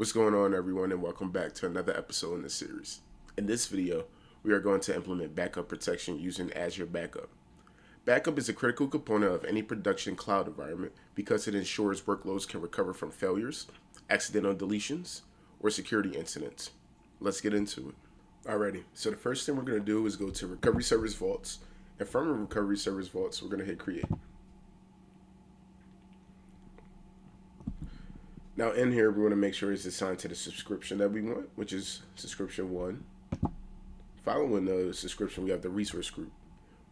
What's going on, everyone, and welcome back to another episode in the series. In this video, we are going to implement backup protection using Azure Backup. Backup is a critical component of any production cloud environment because it ensures workloads can recover from failures, accidental deletions, or security incidents. Let's get into it. Alrighty, so the first thing we're going to do is go to Recovery Service Vaults, and from the Recovery Service Vaults, we're going to hit Create. Now in here, we want to make sure it's assigned to the subscription that we want, which is subscription 1. Following the subscription, we have the resource group.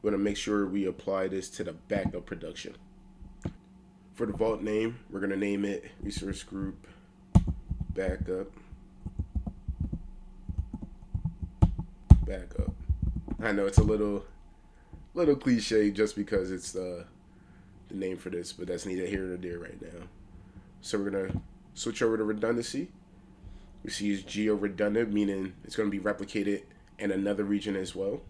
We want to make sure we apply this to the backup production. For the vault name, we're going to name it resource group backup. I know it's a little cliche just because it's the name for this, but that's neither here nor there right now. So we're going to switch over to redundancy. We see it's geo-redundant, meaning it's going to be replicated in another region as well.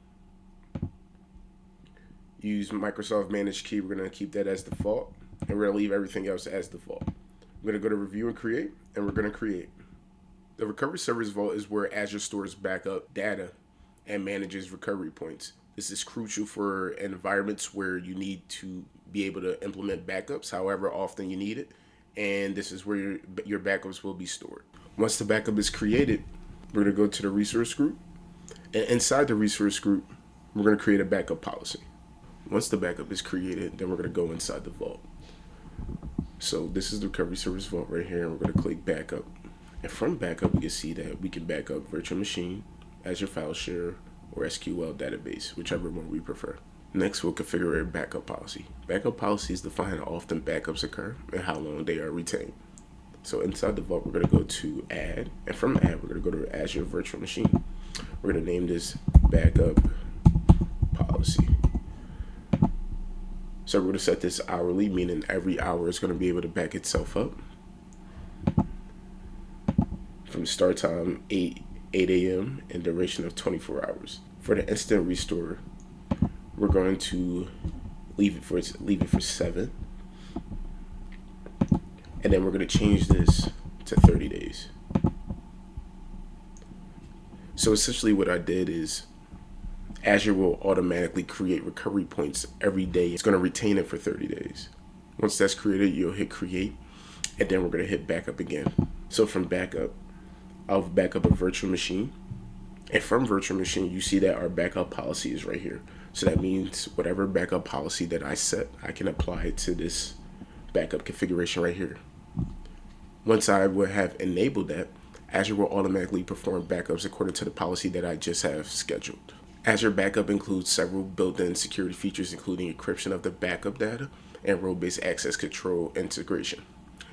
Use Microsoft Managed Key. We're going to keep that as default, and we're going to leave everything else as default. We're going to go to Review and Create, and we're going to create. The Recovery Service Vault is where Azure stores backup data and manages recovery points. This is crucial for environments where you need to be able to implement backups however often you need it, and this is where your backups will be stored. Once the backup is created, we're going to go to the resource group, and inside the resource group, we're going to create a backup policy. Once the backup is created, then we're going to go inside the vault. So this is the Recovery Service Vault right here, and we're going to click Backup. And from Backup, we can see that we can back up virtual machine, Azure File Share, or SQL database, whichever one we prefer. Next, we'll configure a backup policy. Backup policies define how often backups occur and how long they are retained. So inside the vault, we're going to go to Add, and from Add, we're going to go to Azure Virtual Machine. We're going to name this Backup Policy. So we're going to set this hourly, meaning every hour is going to be able to back itself up. From start time 8 a.m. and duration of 24 hours. For the instant restore, we're going to leave it for 7, and then we're going to change this to 30 days. So essentially what I did is Azure will automatically create recovery points every day. It's going to retain it for 30 days. Once that's created, you'll hit create, and then we're going to hit backup again. So from backup, I'll back up a virtual machine, and from virtual machine, you see that our backup policy is right here. So that means whatever backup policy that I set, I can apply it to this backup configuration right here. Once I will have enabled that, Azure will automatically perform backups according to the policy that I just have scheduled. Azure Backup includes several built-in security features, including encryption of the backup data and role-based access control integration.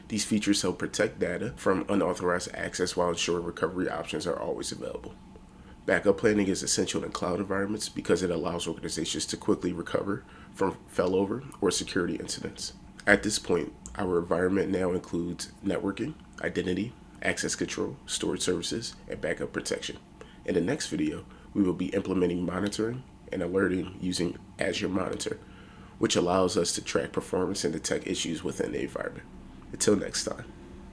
These features help protect data from unauthorized access while ensuring recovery options are always available. Backup planning is essential in cloud environments because it allows organizations to quickly recover from failover or security incidents. At this point, our environment now includes networking, identity, access control, storage services, and backup protection. In the next video, we will be implementing monitoring and alerting using Azure Monitor, which allows us to track performance and detect issues within the environment. Until next time.